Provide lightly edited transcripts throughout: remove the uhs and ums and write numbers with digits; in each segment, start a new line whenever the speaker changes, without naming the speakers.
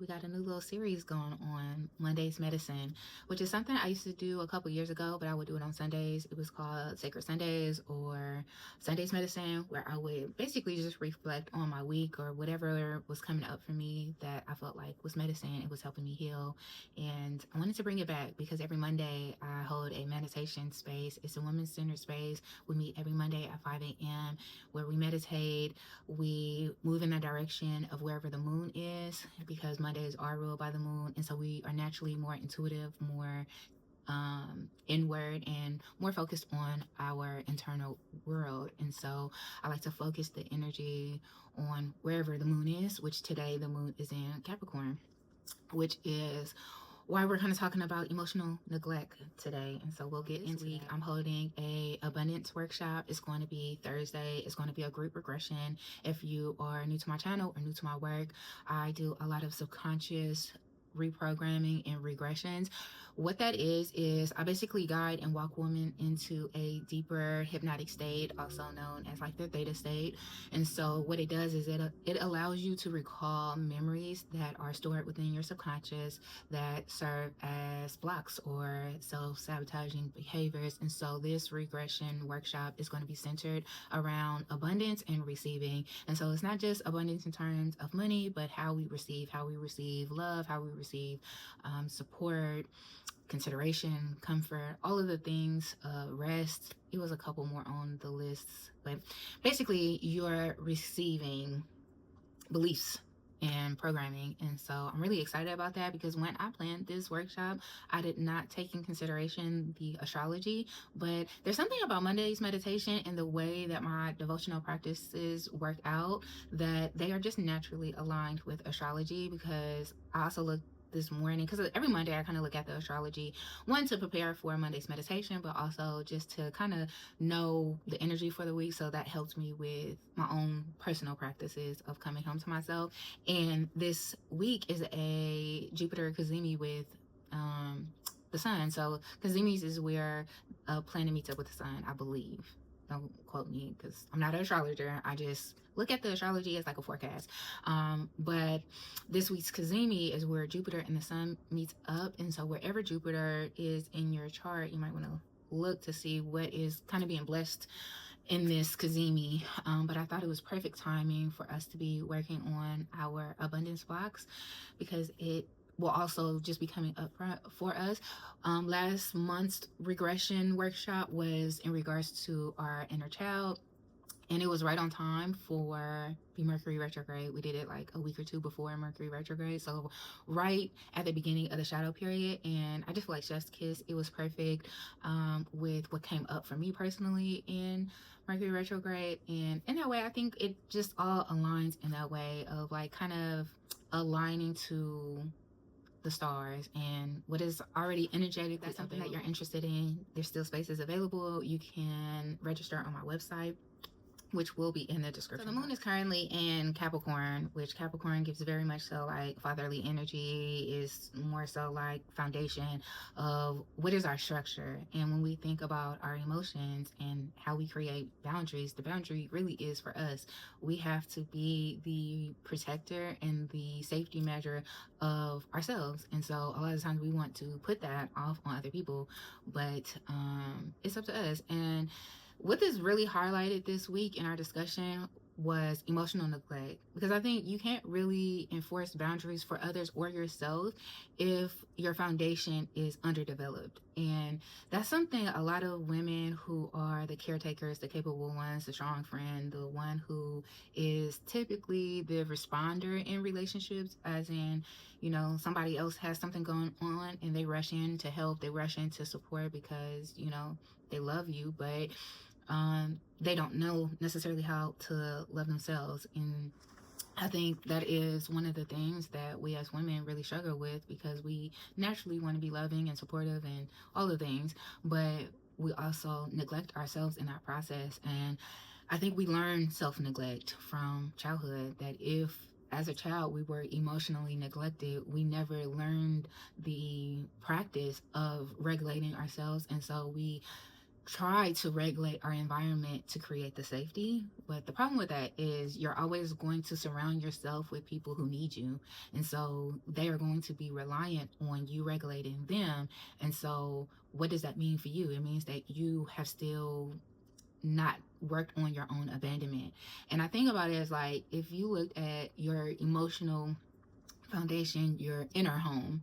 We got a new little series going on, Monday's Medicine, which is something I used to do a couple years ago, but I would do it on Sundays. It was called Sacred Sundays or Sunday's Medicine, where I would basically just reflect on my week or whatever was coming up for me that I felt like was medicine. It was helping me heal. And I wanted to bring it back because every Monday I hold a meditation space. It's a women's-centered space. We meet every Monday at 5 a.m. where we meditate. We move in the direction of wherever the moon is because Mondays are ruled by the moon, and so we are naturally more intuitive, more inward, and more focused on our internal world. And so I like to focus the energy on wherever the moon is, which today the moon is in Capricorn, which is why we're kind of talking about emotional neglect today. And so we'll get into week. I'm holding a abundance workshop. It's going to be Thursday. It's going to be a group regression. If you are new to my channel or new to my work, I do a lot of subconscious reprogramming and regressions. What that is I basically guide and walk women into a deeper hypnotic state, also known as like their theta state. And so what it does is it allows you to recall memories that are stored within your subconscious that serve as blocks or self-sabotaging behaviors. And so this regression workshop is going to be centered around abundance and receiving. And so it's not just abundance in terms of money, but how we receive love, how we receive support, consideration, comfort, all of the things, rest. It was a couple more on the lists, but basically you're receiving beliefs and programming. And so I'm really excited about that because when I planned this workshop, I did not take in consideration the astrology, but there's something about Monday's meditation and the way that my devotional practices work out that they are just naturally aligned with astrology. Because I also look this morning, because every Monday I kind of look at the astrology, one, to prepare for Monday's meditation, but also just to kind of know the energy for the week. So that helps me with my own personal practices of coming home to myself. And this week is a Jupiter Kazemi with the sun. So Kazemis is where a planet meets up with the sun, I believe. Don't quote me because I'm not an astrologer. I just look at the astrology as like a forecast. But this week's Kazemi is where Jupiter and the sun meets up. And so wherever Jupiter is in your chart, you might want to look to see what is kind of being blessed in this Kazemi. But I thought it was perfect timing for us to be working on our abundance blocks because it will also just be coming up for us. Last month's regression workshop was in regards to our inner child, and it was right on time for the Mercury retrograde. We did it like a week or two before Mercury retrograde, so right at the beginning of the shadow period. And I just feel like chef's kiss. It was perfect with what came up for me personally in Mercury retrograde. And in that way, I think it just all aligns in that way of like kind of aligning to the stars and what is already energetic. That's something that you're interested in. There's still spaces available. You can register on my website, which will be in the description. So the moon is currently in Capricorn, which Capricorn gives very much so like fatherly energy, is more so like foundation of what is our structure. And when we think about our emotions and how we create boundaries, the boundary really is for us. We have to be the protector and the safety measure of ourselves. And so a lot of times we want to put that off on other people, but it's up to us. And what this really highlighted this week in our discussion was emotional neglect, because I think you can't really enforce boundaries for others or yourself if your foundation is underdeveloped. And that's something a lot of women who are the caretakers, the capable ones, the strong friend, the one who is typically the responder in relationships, as in, you know, somebody else has something going on and they rush in to help, they rush in to support because, you know, they love you, but they don't know necessarily how to love themselves. And I think that is one of the things that we as women really struggle with, because we naturally want to be loving and supportive and all the things, but we also neglect ourselves in that process. And I think we learn self-neglect from childhood, that if as a child we were emotionally neglected, we never learned the practice of regulating ourselves. And so we try to regulate our environment to create the safety. But the problem with that is you're always going to surround yourself with people who need you. And so they are going to be reliant on you regulating them. And so what does that mean for you? It means that you have still not worked on your own abandonment. And I think about it as like if you looked at your emotional foundation, your inner home,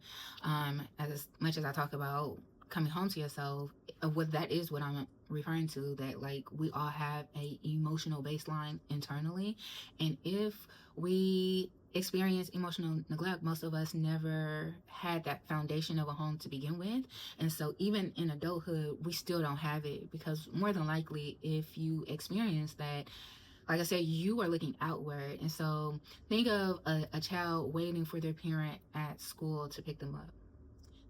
as much as I talk about coming home to yourself, what that is what I'm referring to, that like we all have a emotional baseline internally. And if we experience emotional neglect, most of us never had that foundation of a home to begin with. And so even in adulthood, we still don't have it, because more than likely, if you experience that, like I said, you are looking outward. And so think of a child waiting for their parent at school to pick them up.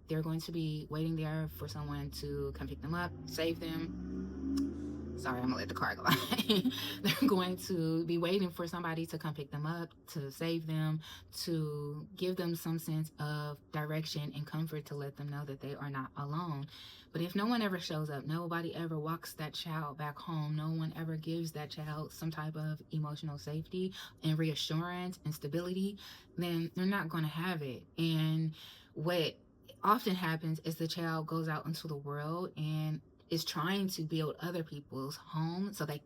They're going to be waiting there for someone to come pick them up, save them. Sorry, I'm gonna let the car go by. They're going to be waiting for somebody to come pick them up, to save them, to give them some sense of direction and comfort, to let them know that they are not alone. But if no one ever shows up, nobody ever walks that child back home, no one ever gives that child some type of emotional safety and reassurance and stability, then they're not going to have it. And what often happens is the child goes out into the world and is trying to build other people's home so that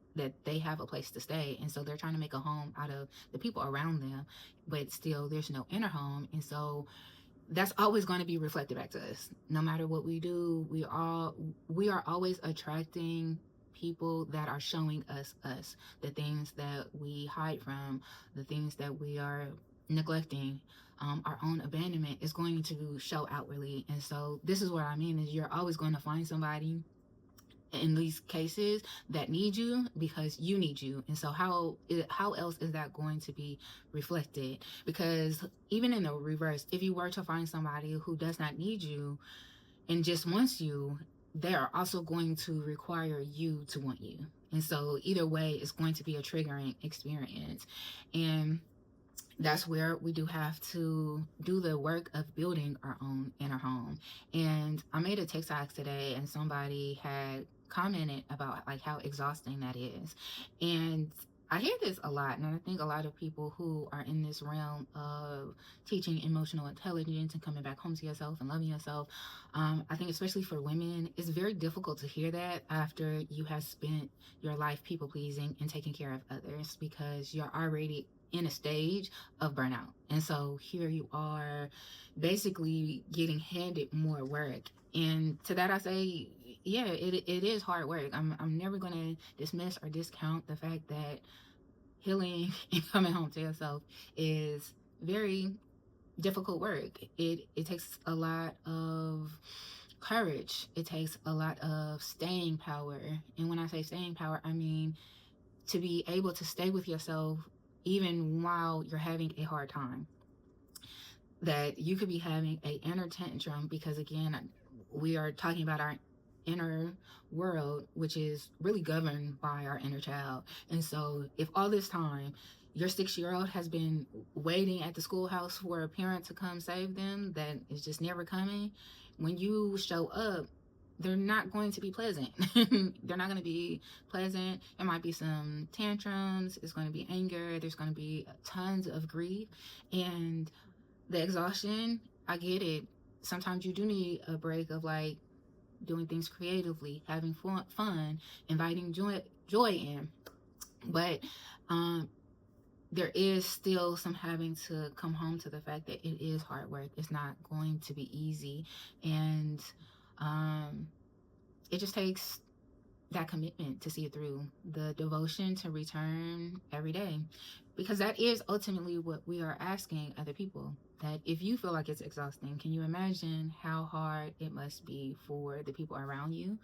they have a place to stay. And so they're trying to make a home out of the people around them, but still there's no inner home. And so that's always going to be reflected back to us. No matter what we do, we are always attracting people that are showing us the things that we hide from, the things that we are neglecting. Our own abandonment is going to show outwardly. And so this is what I mean, is you're always going to find somebody in these cases that need you because you need you. And so how else is that going to be reflected? Because even in the reverse, if you were to find somebody who does not need you and just wants you, they are also going to require you to want you. And so either way, it's going to be a triggering experience. And that's where we do have to do the work of building our own inner home. And I made a TikTok today, and somebody had commented about like how exhausting that is. And I hear this a lot, and I think a lot of people who are in this realm of teaching emotional intelligence and coming back home to yourself and loving yourself, I think especially for women, it's very difficult to hear that after you have spent your life people pleasing and taking care of others, because you're already in a stage of burnout. And so here you are basically getting handed more work. And to that I say, yeah, it is hard work. I'm never going to dismiss or discount the fact that healing and coming home to yourself is very difficult work. It takes a lot of courage. It takes a lot of staying power. And when I say staying power, I mean to be able to stay with yourself even while you're having a hard time. That you could be having an inner tantrum, because again, we are talking about our inner world, which is really governed by our inner child. And so if all this time your 6-year-old has been waiting at the schoolhouse for a parent to come save them, that is just never coming, when you show up, they're not going to be pleasant. They're not going to be pleasant. There might be some tantrums. It's going to be anger. There's going to be tons of grief. And the exhaustion, I get it. Sometimes you do need a break of like doing things creatively, having fun, inviting joy in. But there is still some having to come home to the fact that it is hard work. It's not going to be easy. And it just takes that commitment to see it through, the devotion to return every day, because that is ultimately what we are asking other people. That if you feel like it's exhausting, can you imagine how hard it must be for the people around you,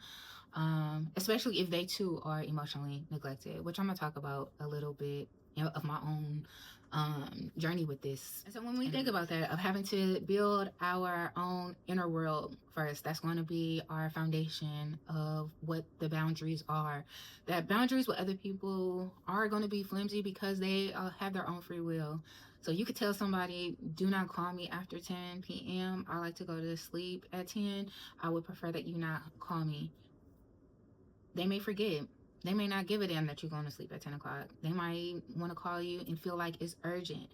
especially if they too are emotionally neglected, which I'm gonna talk about a little bit of my own journey with this. And so when we think about that, of having to build our own inner world first, that's going to be our foundation of what the boundaries are. That boundaries with other people are going to be flimsy because they have their own free will. So you could tell somebody, do not call me after 10 p.m. I like to go to sleep at 10. I would prefer that you not call me. they may forget. They may not give a damn that you're going to sleep at 10 o'clock. They might want to call you and feel like it's urgent.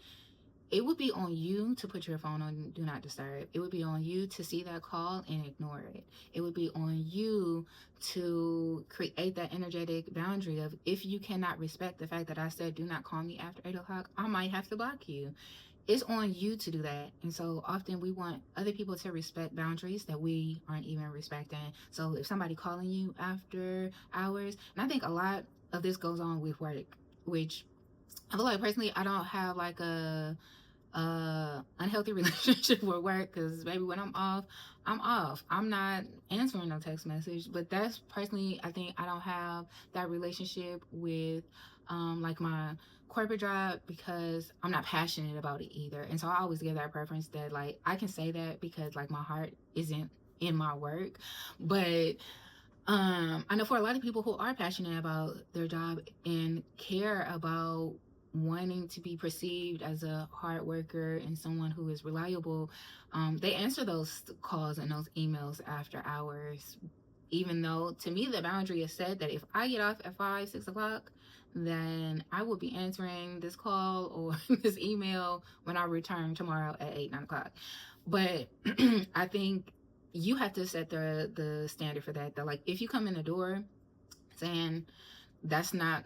It would be on you to put your phone on do not disturb. It would be on you to see that call and ignore it. It would be on you to create that energetic boundary of, if you cannot respect the fact that I said do not call me after 8 o'clock, I might have to block you. It's on you to do that. And so often we want other people to respect boundaries that we aren't even respecting. So if somebody calling you after hours, and I think a lot of this goes on with work, which I feel like personally I don't have like a unhealthy relationship with work, because maybe when I'm off, I'm off. I'm not answering no text message. But that's personally, I think I don't have that relationship with like my corporate job, because I'm not passionate about it either. And so I always give that preference that, like, I can say that because like my heart isn't in my work. But I know for a lot of people who are passionate about their job and care about wanting to be perceived as a hard worker and someone who is reliable, they answer those calls and those emails after hours. Even though to me the boundary is set that if I get off at 5-6 o'clock, then I will be answering this call or this email when I return tomorrow at 8-9 o'clock. But I think you have to set the standard for that. That, like, if you come in the door saying that's not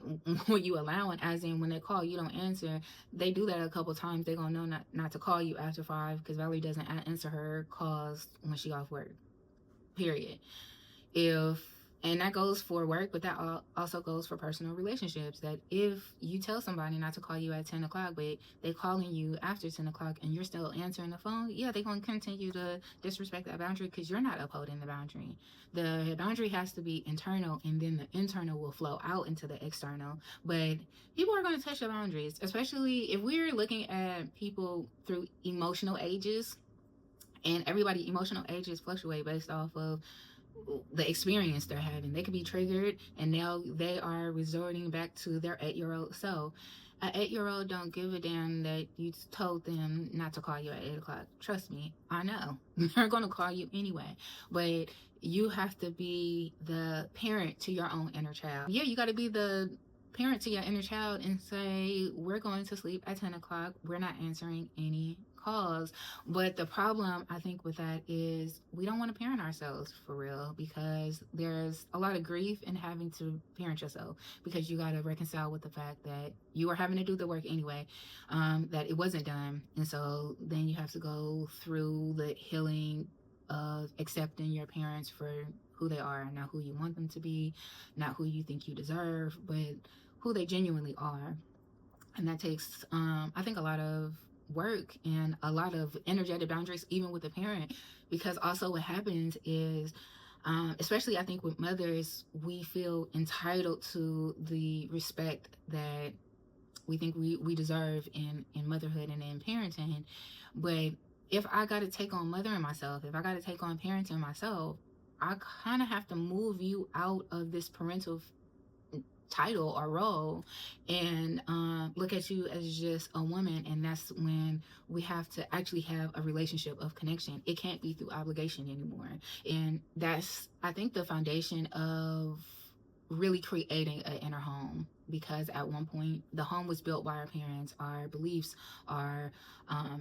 what you allow, and as in when they call you don't answer, they do that a couple times, they're gonna know not to call you after 5, because Valerie doesn't answer her calls when she off work, period. And that goes for work, but that also goes for personal relationships. That if you tell somebody not to call you at 10 o'clock, but they calling you after 10 o'clock and you're still answering the phone, yeah, they're going to continue to disrespect that boundary because you're not upholding the boundary. The boundary has to be internal, and then the internal will flow out into the external. But people are going to touch the boundaries, especially if we're looking at people through emotional ages, and everybody emotional ages fluctuate based off of the experience they're having. They could be triggered and now they are resorting back to their 8-year-old self. An 8-year-old don't give a damn that you told them not to call you at 8 o'clock. Trust me, I know. They're going to call you anyway. But you have to be the parent to your own inner child. Yeah, you got to be the parent to your inner child and say, we're going to sleep at 10 o'clock. We're not answering any calls. But the problem, I think, with that is we don't want to parent ourselves for real, because there's a lot of grief in having to parent yourself, because you got to reconcile with the fact that you are having to do the work anyway, that it wasn't done. And so then you have to go through the healing of accepting your parents for who they are, not who you want them to be, not who you think you deserve, but who they genuinely are. And that takes, I think, a lot of work and a lot of energetic boundaries, even with the parent, because also what happens is, especially I think with mothers, we feel entitled to the respect that we think we deserve in motherhood and in parenting. But if I got to take on mothering myself, if I got to take on parenting myself, I kind of have to move you out of this parental title or role and look at you as just a woman. And that's when we have to actually have a relationship of connection. It can't be through obligation anymore. And that's, I think, the foundation of really creating an inner home, because at one point the home was built by our parents. Our beliefs, our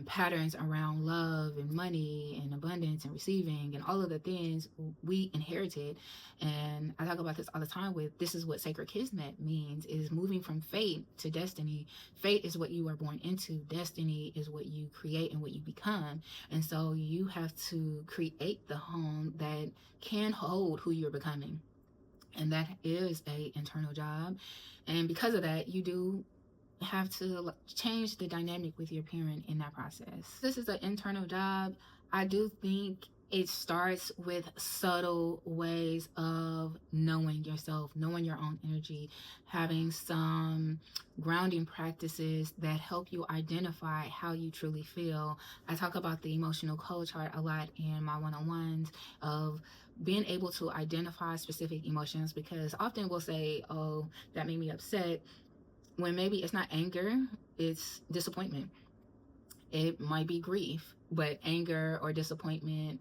patterns around love and money and abundance and receiving and all of the things we inherited. And I talk about this all the time with, this is what sacred kismet means, is moving from fate to destiny. Fate is what you are born into. Destiny is what you create and what you become. And so you have to create the home that can hold who you're becoming. And that is a internal job. And because of that, you do have to change the dynamic with your parent in that process. This is an internal job. I do think it starts with subtle ways of knowing yourself, knowing your own energy, having some grounding practices that help you identify how you truly feel. I talk about the emotional code chart a lot in my one-on-ones, of being able to identify specific emotions, because often we'll say, oh, that made me upset, when maybe it's not anger, it's disappointment. It might be grief, but anger or disappointment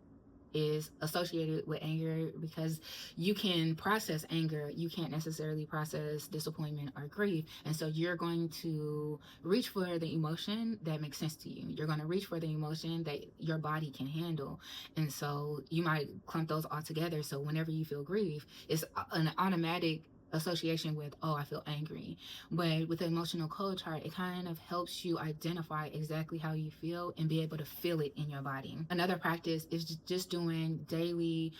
is associated with anger, because you can process anger, you can't necessarily process disappointment or grief. And so you're going to reach for the emotion that makes sense to you. You're going to reach for the emotion that your body can handle. And so you might clump those all together. So whenever you feel grief, it's an automatic association with, oh, I feel angry. But with the emotional code chart, it kind of helps you identify exactly how you feel and be able to feel it in your body. Another practice is just doing daily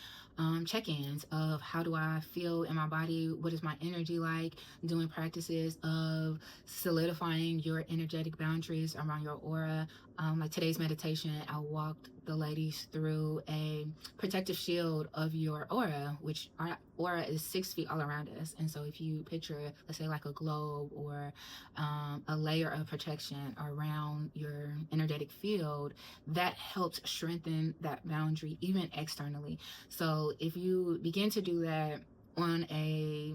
check-ins of how do I feel in my body, what is my energy like, doing practices of solidifying your energetic boundaries around your aura. Like today's meditation, I walked the ladies through a protective shield of your aura, which our aura is 6 feet all around us. And so if you picture, let's say like a globe or a layer of protection around your energetic field, that helps strengthen that boundary even externally. So if you begin to do that on a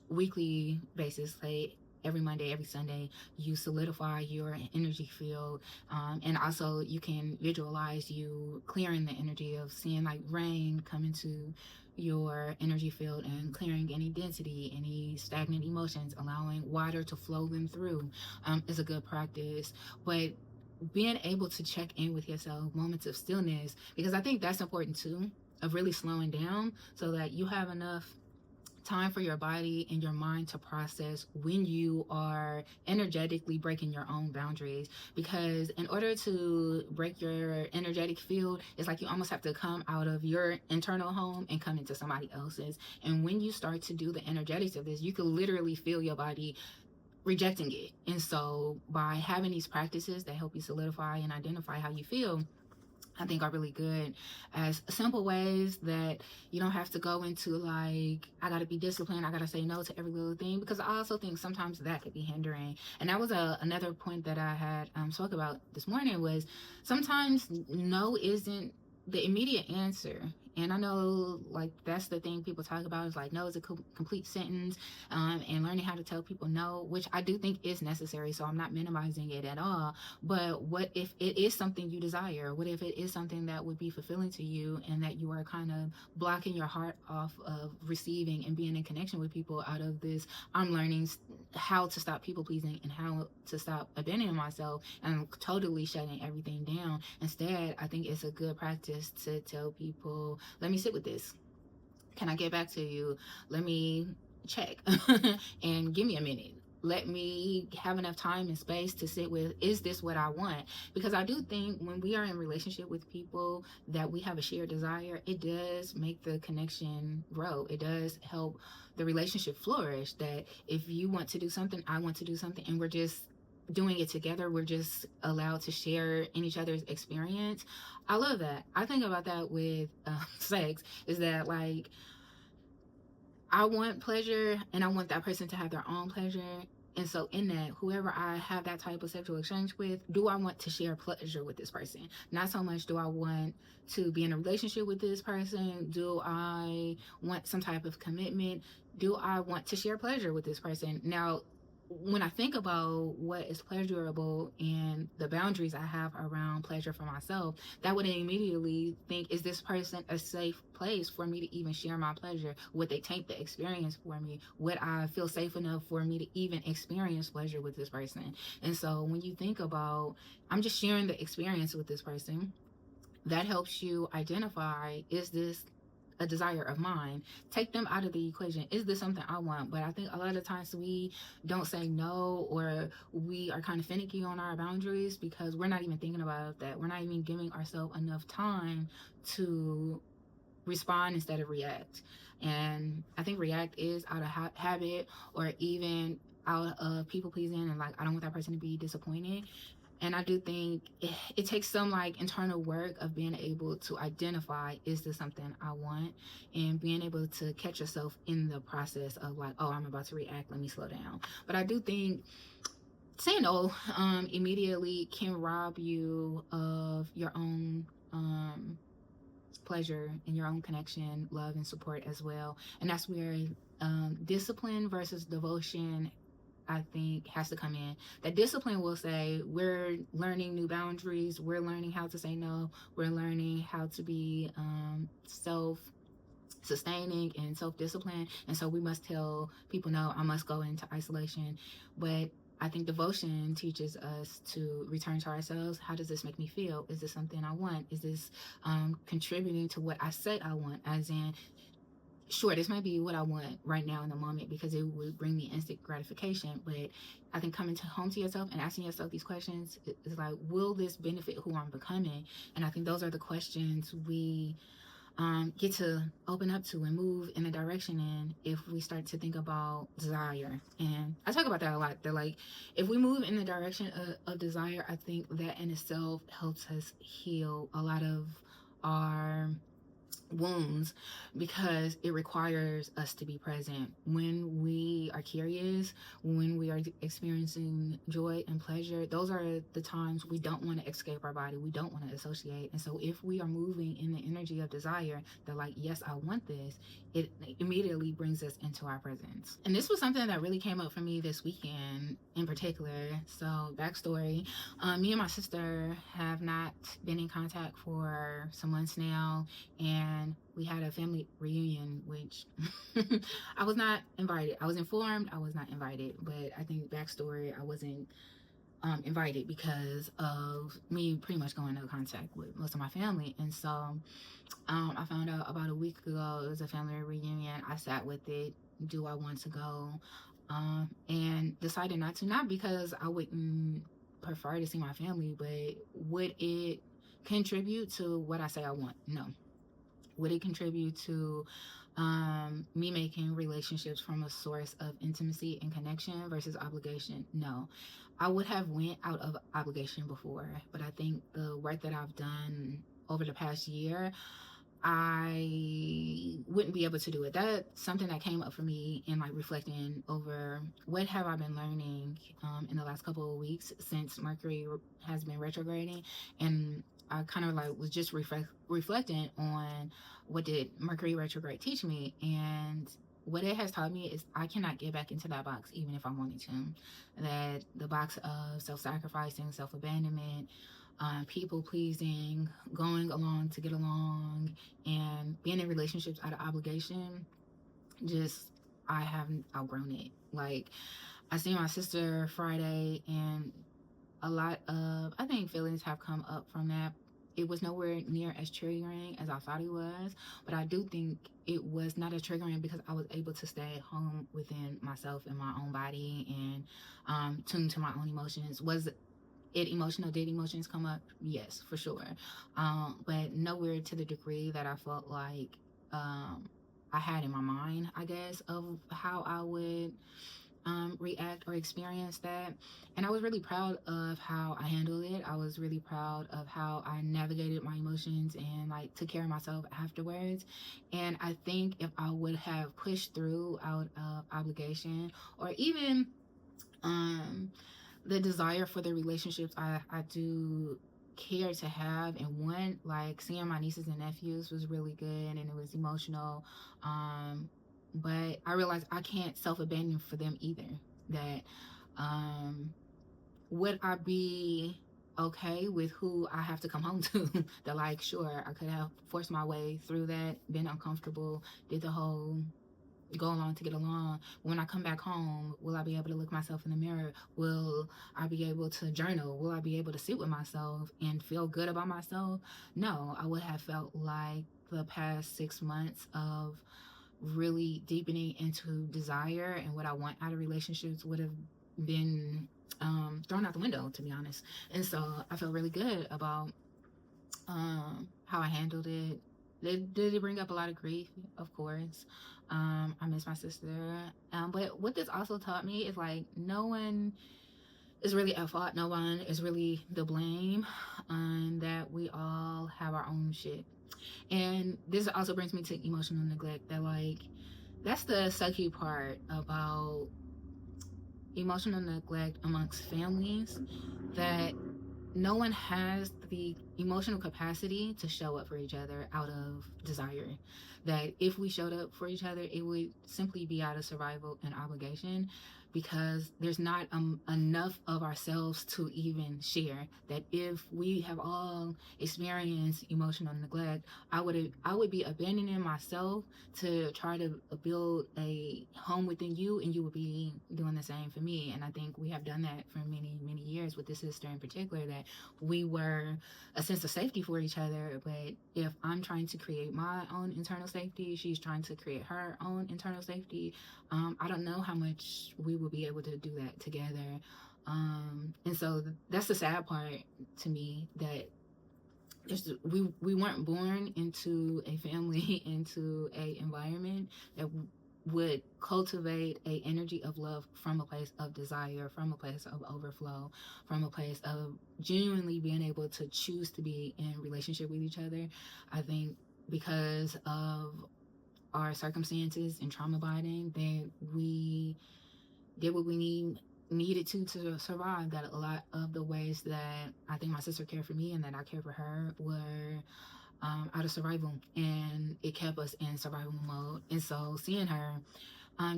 weekly basis, like every Monday, every Sunday, you solidify your energy field. And also you can visualize you clearing the energy of seeing like rain come into your energy field and clearing any density, any stagnant emotions, allowing water to flow them through, is a good practice. But being able to check in with yourself, moments of stillness, because I think that's important too, of really slowing down so that you have enough time for your body and your mind to process when you are energetically breaking your own boundaries. Because in order to break your energetic field, it's like you almost have to come out of your internal home and come into somebody else's. And when you start to do the energetics of this, you can literally feel your body rejecting it. And so by having these practices that help you solidify and identify how you feel, I think are really good as simple ways that you don't have to go into like, I got to be disciplined, I got to say no to every little thing, because I also think sometimes that could be hindering. And that was another point that I had spoke about this morning, was sometimes no isn't the immediate answer. And I know like that's the thing people talk about, is like no is a complete sentence, and learning how to tell people no, which I do think is necessary, so I'm not minimizing it at all. But what if it is something you desire? What if it is something that would be fulfilling to you, and that you are kind of blocking your heart off of receiving and being in connection with people out of this, I'm learning how to stop people pleasing and how to stop abandoning myself and totally shutting everything down. Instead, I think it's a good practice to tell people, let me sit with this. Can I get back to you? Let me check and give me a minute. Let me have enough time and space to sit with, is this what I want? Because I do think when we are in relationship with people that we have a shared desire, it does make the connection grow. It does help the relationship flourish. That if you want to do something, I want to do something, and we're just doing it together, we're just allowed to share in each other's experience. I love that. I think about that with sex, is that like, I want pleasure and I want that person to have their own pleasure. And so in that, whoever I have that type of sexual exchange with, do I want to share pleasure with this person? Not so much do I want to be in a relationship with this person. Do I want some type of commitment? Do I want to share pleasure with this person? Now, when I think about what is pleasurable and the boundaries I have around pleasure for myself, that would immediately think, is this person a safe place for me to even share my pleasure? Would they take the experience for me? Would I feel safe enough for me to even experience pleasure with this person? And so when you think about, I'm just sharing the experience with this person, that helps you identify, is this a desire of mine? Take them out of the equation. Is this something I want? But I think a lot of times we don't say no, or we are kind of finicky on our boundaries because we're not even thinking about that. We're not even giving ourselves enough time to respond instead of react. And I think react is out of habit, or even out of people pleasing, and like, I don't want that person to be disappointed. And I do think it takes some like internal work of being able to identify, is this something I want? And being able to catch yourself in the process of like, oh, I'm about to react, let me slow down. But I do think saying no immediately can rob you of your own pleasure and your own connection, love, and support as well. And that's where discipline versus devotion I think has to come in. That discipline will say we're learning new boundaries, we're learning how to say no, we're learning how to be self sustaining and self-discipline, and so we must tell people no, I must go into isolation. But I think devotion teaches us to return to ourselves. How does this make me feel? Is this something I want? Is this contributing to what I said I want? As in, sure, this might be what I want right now in the moment because it would bring me instant gratification, but I think coming home to yourself and asking yourself these questions is like, will this benefit who I'm becoming? And I think those are the questions we get to open up to and move in a direction in if we start to think about desire. And I talk about that a lot. That like, if we move in the direction of desire, I think that in itself helps us heal a lot of our wounds, because it requires us to be present when we are curious, when we are experiencing joy and pleasure. Those are the times we don't want to escape our body, we don't want to associate. And so if we are moving in the energy of desire, that like, yes, I want this, it immediately brings us into our presence. And this was something that really came up for me this weekend in particular. So backstory, me and my sister have not been in contact for some months now, and we had a family reunion, which I was not invited. I was informed, I was not invited. But I think backstory, I wasn't invited because of me pretty much going into contact with most of my family. And so I found out about a week ago it was a family reunion. I sat with it. Do I want to go? And decided not to. Not because I wouldn't prefer to see my family, but would it contribute to what I say I want? No. Would it contribute to me making relationships from a source of intimacy and connection versus obligation? No. I would have went out of obligation before, but I think the work that I've done over the past year, I wouldn't be able to do it. That's something that came up for me in like reflecting over what have I been learning in the last couple of weeks since Mercury has been retrograding. And I kind of like was just reflecting on what did Mercury retrograde teach me, and what it has taught me is I cannot get back into that box even if I wanted to. That the box of self-sacrificing, self-abandonment, people pleasing, going along to get along, and being in relationships out of obligation, just I haven't outgrown it. Like, I seen my sister Friday, and a lot of, I think, feelings have come up from that. It was nowhere near as triggering as I thought it was, but I do think it was not as triggering because I was able to stay at home within myself and my own body and tune to my own emotions. Was it emotional? Did emotions come up? Yes, for sure. But nowhere to the degree that I felt like I had in my mind, I guess, of how I would react or experience that. And I was really proud of how I handled it. I was really proud of how I navigated my emotions and like took care of myself afterwards. And I think if I would have pushed through out of obligation, or even the desire for the relationships I do care to have and want, like seeing my nieces and nephews was really good and it was emotional. But I realized I can't self-abandon for them either. That would I be okay with who I have to come home to? That like, sure, I could have forced my way through that, been uncomfortable, did the whole go along to get along. When I come back home, will I be able to look myself in the mirror? Will I be able to journal? Will I be able to sit with myself and feel good about myself? No, I would have felt like the past 6 months of really deepening into desire and what I want out of relationships would have been thrown out the window, to be honest. And so I feel really good about how I handled it. Did it bring up a lot of grief? Of course. I miss my sister. But what this also taught me is like, no one is really at fault. No one is really the blame. That we all have our own shit. And this also brings me to emotional neglect. That like, that's the sucky part about emotional neglect amongst families, that no one has the emotional capacity to show up for each other out of desire. That if we showed up for each other, it would simply be out of survival and obligation. because there's not enough of ourselves to even share. That if we have all experienced emotional neglect, I would be abandoning myself to try to build a home within you, and you would be doing the same for me. And I think we have done that for many years with this sister in particular, that we were a sense of safety for each other. But if I'm trying to create my own internal safety, she's trying to create her own internal safety. I don't know how much we will be able to do that together. And so that's the sad part to me, that we weren't born into a family, into a environment that would cultivate a energy of love from a place of desire, from a place of overflow, from a place of genuinely being able to choose to be in relationship with each other. I think because of our circumstances and trauma bonding, that we did what we needed to survive. That a lot of the ways that I think my sister cared for me and that I cared for her were out of survival, and it kept us in survival mode. And so seeing her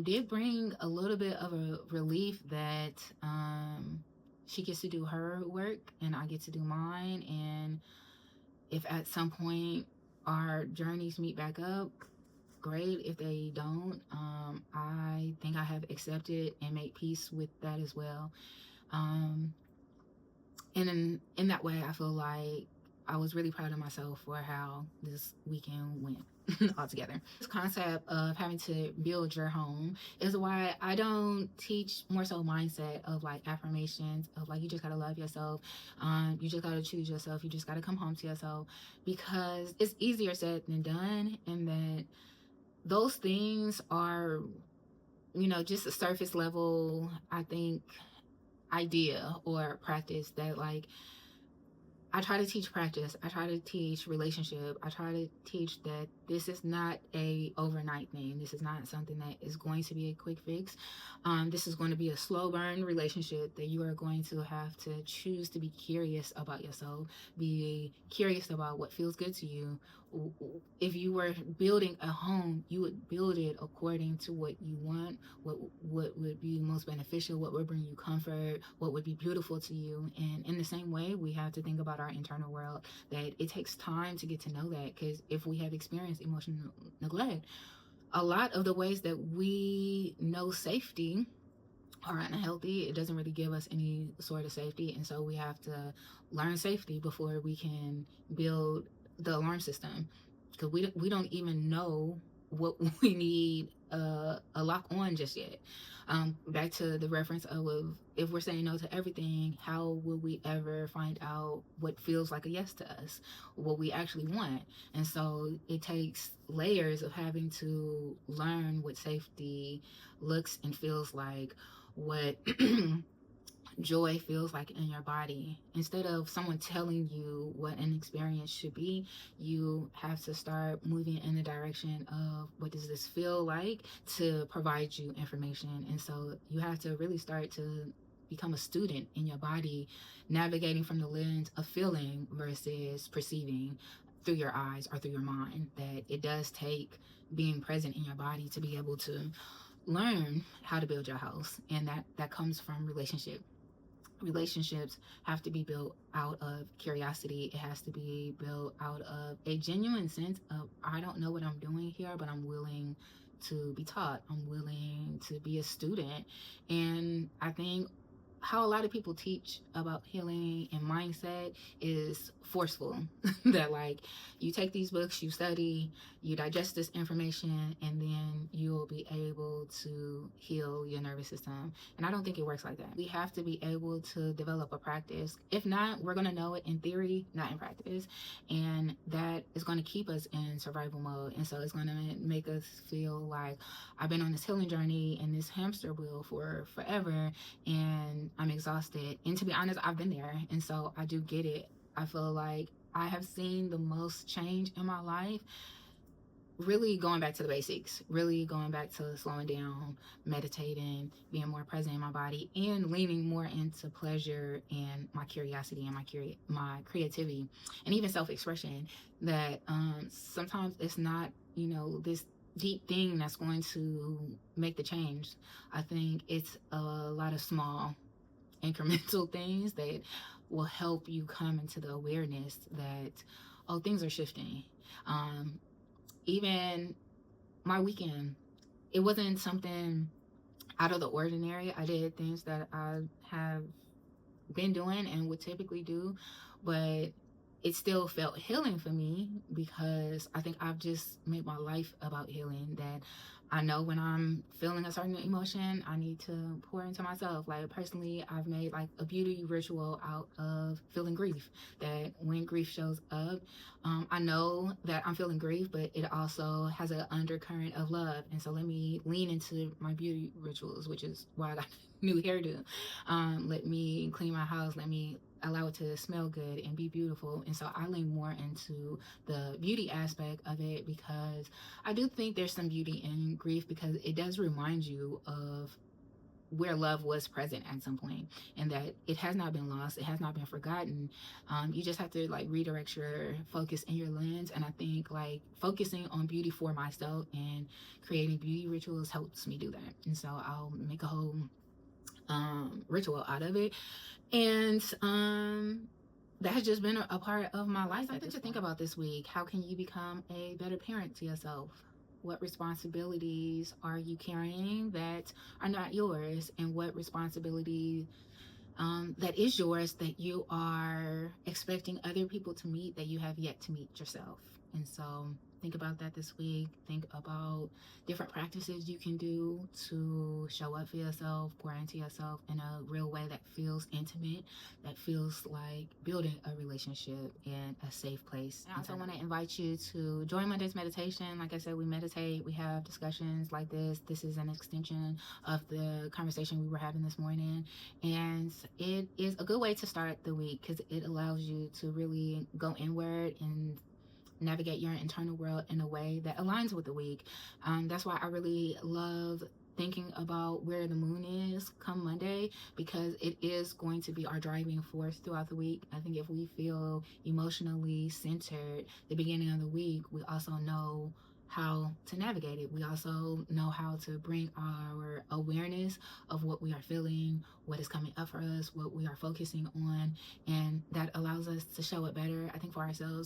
did bring a little bit of a relief that she gets to do her work and I get to do mine. And if at some point our journeys meet back up, great. If they don't, I think I have accepted and made peace with that as well. And in that way, I feel like I was really proud of myself for how this weekend went altogether. This concept of having to build your home is why I don't teach more so mindset of like affirmations of like, you just gotta love yourself, you just gotta choose yourself, you just gotta come home to yourself, because it's easier said than done. And that those things are, just a surface level, I think, idea or practice that, like, I try to teach practice. I try to teach relationship. I try to teach that this is not a overnight thing. This is not something that is going to be a quick fix. This is going to be a slow burn relationship that you are going to have to choose to be curious about yourself, be curious about what feels good to you. If you were building a home, you would build it according to what you want, what would be most beneficial, what would bring you comfort, what would be beautiful to you. And in the same way, we have to think about our internal world, that it takes time to get to know that. Because if we have experienced emotional neglect, a lot of the ways that we know safety are unhealthy. It doesn't really give us any sort of safety. And so we have to learn safety before we can build the alarm system, because we don't even know what we need a lock on just yet. Back to the reference of, if we're saying no to everything, how will we ever find out what feels like a yes to us, what we actually want? And so it takes layers of having to learn what safety looks and feels like, what joy feels like in your body. Instead of someone telling you what an experience should be, you have to start moving in the direction of, what does this feel like, to provide you information. And so you have to really start to become a student in your body, navigating from the lens of feeling versus perceiving through your eyes or through your mind. That it does take being present in your body to be able to learn how to build your house. And that comes from relationships have to be built out of curiosity. It has to be built out of a genuine sense of, I don't know what I'm doing here, but I'm willing to be taught. I'm willing to be a student. And I think how a lot of people teach about healing and mindset is forceful. That like, you take these books, you study, you digest this information, and then you'll be able to heal your nervous system. And I don't think it works like that. We have to be able to develop a practice. If not, we're going to know it in theory, not in practice. And that is going to keep us in survival mode. And so it's going to make us feel like, I've been on this healing journey and this hamster wheel for forever, and I'm exhausted. And to be honest, I've been there. And so I do get it. I feel like I have seen the most change in my life really going back to the basics, really going back to slowing down, meditating, being more present in my body, and leaning more into pleasure and my curiosity and my creativity, and even self-expression. That sometimes it's not, this deep thing that's going to make the change. I think it's a lot of small incremental things that will help you come into the awareness that, oh, things are shifting. Um, Even my weekend, it wasn't something out of the ordinary. I did things that I have been doing and would typically do, but it still felt healing for me because I think I've just made my life about healing. That I know when I'm feeling a certain emotion, I need to pour into myself. Like personally, I've made like a beauty ritual out of feeling grief. That when grief shows up, I know that I'm feeling grief, but it also has an undercurrent of love. And so let me lean into my beauty rituals, which is why I got new hairdo. Let me clean my house. Let me allow it to smell good and be beautiful. And so I lean more into the beauty aspect of it because I do think there's some beauty in grief because it does remind you of where love was present at some point and that it has not been lost, it has not been forgotten. You just have to like redirect your focus and your lens. And I think like focusing on beauty for myself and creating beauty rituals helps me do that. And so I'll make a whole ritual out of it. And that has just been a part of my life. Something to think about this week. How can you become a better parent to yourself? What responsibilities are you carrying that are not yours? And what responsibility that is yours that you are expecting other people to meet that you have yet to meet yourself? And so think about that this week. Think about different practices you can do to show up for yourself, pour into yourself in a real way that feels intimate, that feels like building a relationship in a safe place. I also want to invite you to join Monday's meditation. Like I said, we meditate, we have discussions like this. This is an extension of the conversation we were having this morning. And it is a good way to start the week because it allows you to really go inward and navigate your internal world in a way that aligns with the week. That's why I really love thinking about where the moon is come Monday because it is going to be our driving force throughout the week. I think if we feel emotionally centered the beginning of the week, we also know how to navigate it. We also know how to bring our awareness of what we are feeling, what is coming up for us, what we are focusing on, and that allows us to show it better, I think, for ourselves